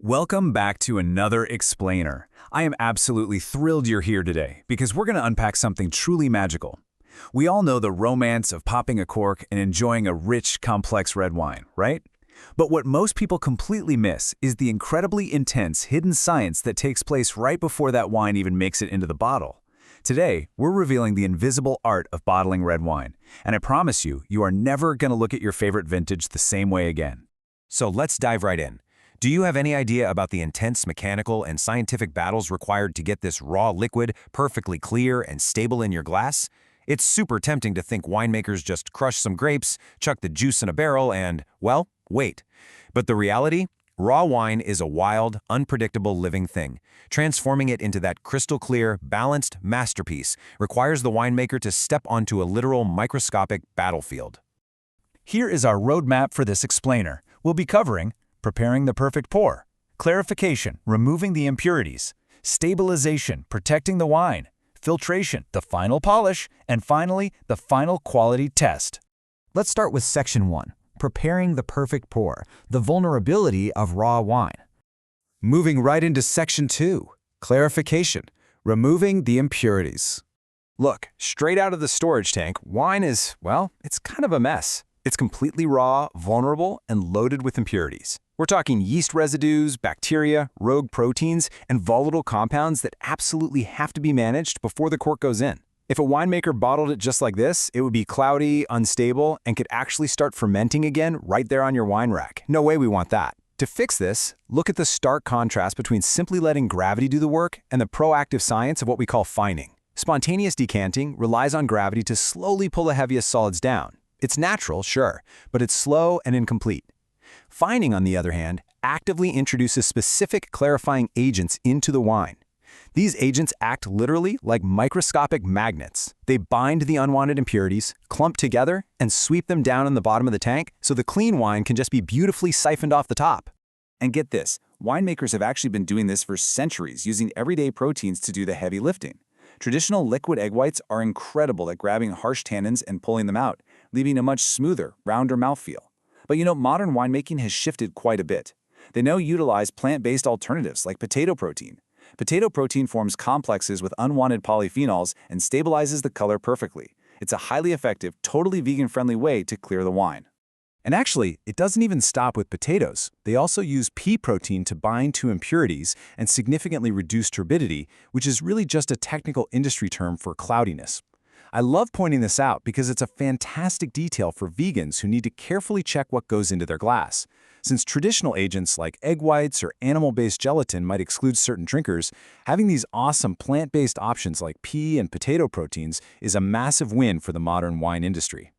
Welcome back to another Explainer. I am absolutely thrilled you're here today because we're going to unpack something truly magical. We all know the romance of popping a cork and enjoying a rich, complex red wine, right? But what most people completely miss is the incredibly intense hidden science that takes place right before that wine even makes it into the bottle. Today, we're revealing the invisible art of bottling red wine, and I promise you, you are never going to look at your favorite vintage the same way again. So let's dive right in. Do you have any idea about the intense mechanical and scientific battles required to get this raw liquid perfectly clear and stable in your glass? It's super tempting to think winemakers just crush some grapes, chuck the juice in a barrel, and, well, wait. But the reality? Raw wine is a wild, unpredictable living thing. Transforming it into that crystal-clear, balanced masterpiece requires the winemaker to step onto a literal microscopic battlefield. Here is our roadmap for this explainer. We'll be covering preparing the perfect pour, clarification, removing the impurities, stabilization, protecting the wine, filtration, the final polish, and finally, the final quality test. Let's start with Section 1, preparing the perfect pour, the vulnerability of raw wine. Moving right into Section 2, clarification, removing the impurities. Look, straight out of the storage tank, wine is, well, it's kind of a mess. It's completely raw, vulnerable, and loaded with impurities. We're talking yeast residues, bacteria, rogue proteins, and volatile compounds that absolutely have to be managed before the cork goes in. If a winemaker bottled it just like this, it would be cloudy, unstable, and could actually start fermenting again right there on your wine rack. No way we want that. To fix this, look at the stark contrast between simply letting gravity do the work and the proactive science of what we call fining. Spontaneous decanting relies on gravity to slowly pull the heaviest solids down. It's natural, sure, but it's slow and incomplete. Fining, on the other hand, actively introduces specific clarifying agents into the wine. These agents act literally like microscopic magnets. They bind the unwanted impurities, clump together, and sweep them down in the bottom of the tank so the clean wine can just be beautifully siphoned off the top. And get this, winemakers have actually been doing this for centuries, using everyday proteins to do the heavy lifting. Traditional liquid egg whites are incredible at grabbing harsh tannins and pulling them out, leaving a much smoother, rounder mouthfeel. But modern winemaking has shifted quite a bit. They now utilize plant-based alternatives like potato protein. Potato protein forms complexes with unwanted polyphenols and stabilizes the color perfectly. It's a highly effective, totally vegan-friendly way to clear the wine. And actually, it doesn't even stop with potatoes. They also use pea protein to bind to impurities and significantly reduce turbidity, which is really just a technical industry term for cloudiness. I love pointing this out because it's a fantastic detail for vegans who need to carefully check what goes into their glass. Since traditional agents like egg whites or animal-based gelatin might exclude certain drinkers, having these awesome plant-based options like pea and potato proteins is a massive win for the modern wine industry.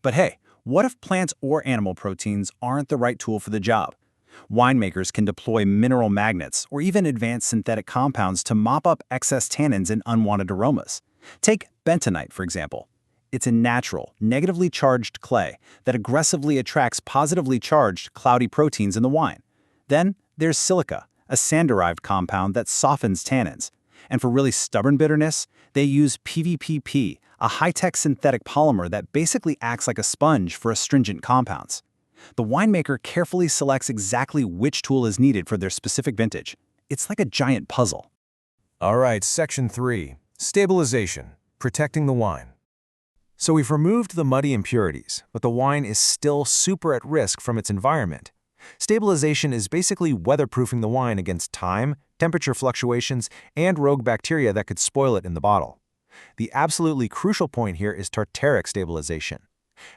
But hey, what if plants or animal proteins aren't the right tool for the job? Winemakers can deploy mineral magnets or even advanced synthetic compounds to mop up excess tannins and unwanted aromas. Take bentonite, for example. It's a natural, negatively charged clay that aggressively attracts positively charged, cloudy proteins in the wine. Then there's silica, a sand-derived compound that softens tannins. And for really stubborn bitterness, they use PVPP, a high-tech synthetic polymer that basically acts like a sponge for astringent compounds. The winemaker carefully selects exactly which tool is needed for their specific vintage. It's like a giant puzzle. All right, Section 3, stabilization, protecting the wine. So we've removed the muddy impurities, but the wine is still super at risk from its environment. Stabilization is basically weatherproofing the wine against time, temperature fluctuations, and rogue bacteria that could spoil it in the bottle. The absolutely crucial point here is tartrate stabilization.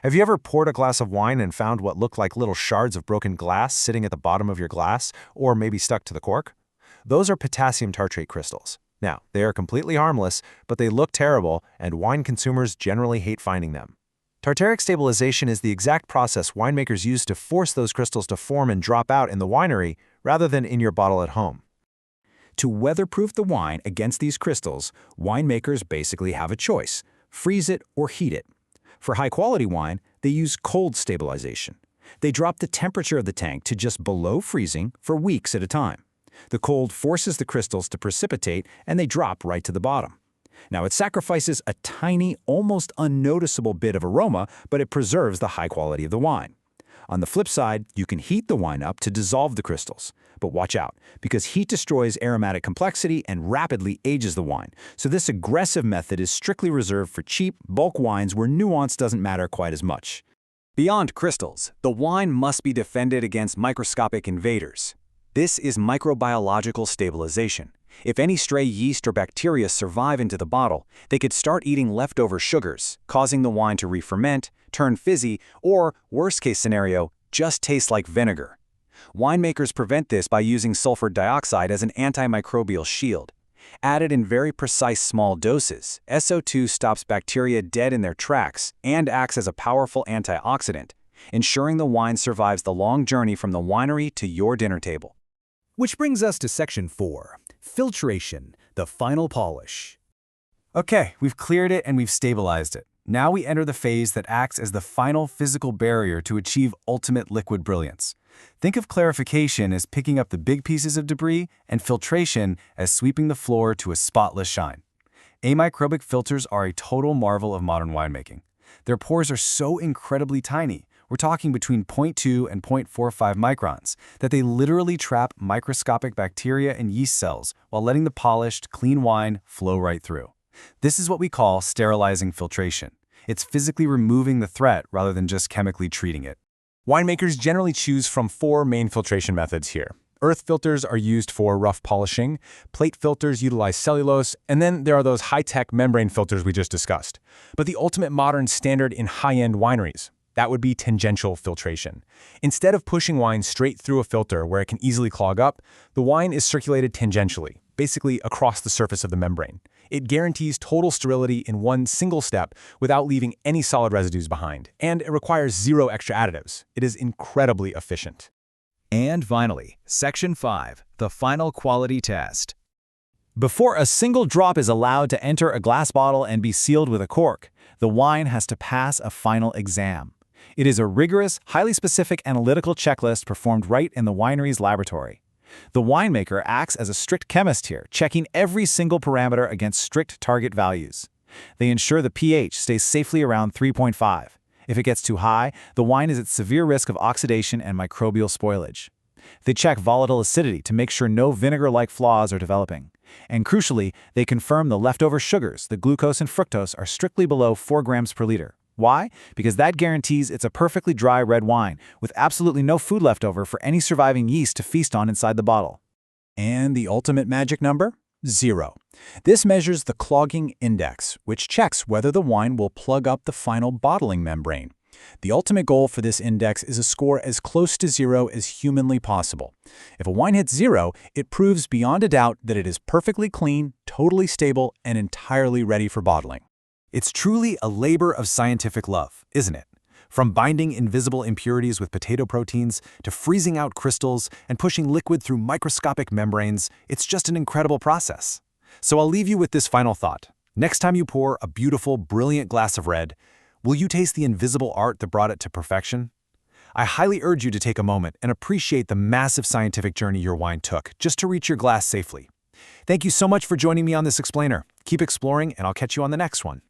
Have you ever poured a glass of wine and found what looked like little shards of broken glass sitting at the bottom of your glass, or maybe stuck to the cork? Those are potassium tartrate crystals. Now, they are completely harmless, but they look terrible, and wine consumers generally hate finding them. Tartrate stabilization is the exact process winemakers use to force those crystals to form and drop out in the winery rather than in your bottle at home. To weatherproof the wine against these crystals, winemakers basically have a choice: freeze it or heat it. For high-quality wine, they use cold stabilization. They drop the temperature of the tank to just below freezing for weeks at a time. The cold forces the crystals to precipitate, and they drop right to the bottom. Now, it sacrifices a tiny, almost unnoticeable bit of aroma, but it preserves the high quality of the wine. On the flip side, you can heat the wine up to dissolve the crystals. But watch out, because heat destroys aromatic complexity and rapidly ages the wine. So this aggressive method is strictly reserved for cheap, bulk wines where nuance doesn't matter quite as much. Beyond crystals, the wine must be defended against microscopic invaders. This is microbiological stabilization. If any stray yeast or bacteria survive into the bottle, they could start eating leftover sugars, causing the wine to re-ferment, turn fizzy, or, worst-case scenario, just taste like vinegar. Winemakers prevent this by using sulfur dioxide as an antimicrobial shield. Added in very precise small doses, SO2 stops bacteria dead in their tracks and acts as a powerful antioxidant, ensuring the wine survives the long journey from the winery to your dinner table. Which brings us to Section 4, filtration, the final polish. Okay, we've cleared it and we've stabilized it. Now we enter the phase that acts as the final physical barrier to achieve ultimate liquid brilliance. Think of clarification as picking up the big pieces of debris and filtration as sweeping the floor to a spotless shine. Amicrobic filters are a total marvel of modern winemaking. Their pores are so incredibly tiny, we're talking between 0.2 and 0.45 microns, that they literally trap microscopic bacteria and yeast cells while letting the polished, clean wine flow right through. This is what we call sterilizing filtration. It's physically removing the threat rather than just chemically treating it. Winemakers generally choose from 4 main filtration methods here. Earth filters are used for rough polishing, plate filters utilize cellulose, and then there are those high-tech membrane filters we just discussed. But the ultimate modern standard in high-end wineries, that would be tangential filtration. Instead of pushing wine straight through a filter where it can easily clog up, the wine is circulated tangentially, basically across the surface of the membrane. It guarantees total sterility in one single step without leaving any solid residues behind, and it requires 0 extra additives. It is incredibly efficient. And finally, Section 5, the final quality test. Before a single drop is allowed to enter a glass bottle and be sealed with a cork, the wine has to pass a final exam. It is a rigorous, highly specific analytical checklist performed right in the winery's laboratory. The winemaker acts as a strict chemist here, checking every single parameter against strict target values. They ensure the pH stays safely around 3.5. If it gets too high, the wine is at severe risk of oxidation and microbial spoilage. They check volatile acidity to make sure no vinegar-like flaws are developing. And crucially, they confirm the leftover sugars, the glucose and fructose, are strictly below 4 grams per liter. Why? Because that guarantees it's a perfectly dry red wine, with absolutely no food left over for any surviving yeast to feast on inside the bottle. And the ultimate magic number? 0. This measures the clogging index, which checks whether the wine will plug up the final bottling membrane. The ultimate goal for this index is a score as close to 0 as humanly possible. If a wine hits 0, it proves beyond a doubt that it is perfectly clean, totally stable, and entirely ready for bottling. It's truly a labor of scientific love, isn't it? From binding invisible impurities with potato proteins to freezing out crystals and pushing liquid through microscopic membranes, it's just an incredible process. So I'll leave you with this final thought. Next time you pour a beautiful, brilliant glass of red, will you taste the invisible art that brought it to perfection? I highly urge you to take a moment and appreciate the massive scientific journey your wine took just to reach your glass safely. Thank you so much for joining me on this explainer. Keep exploring, and I'll catch you on the next one.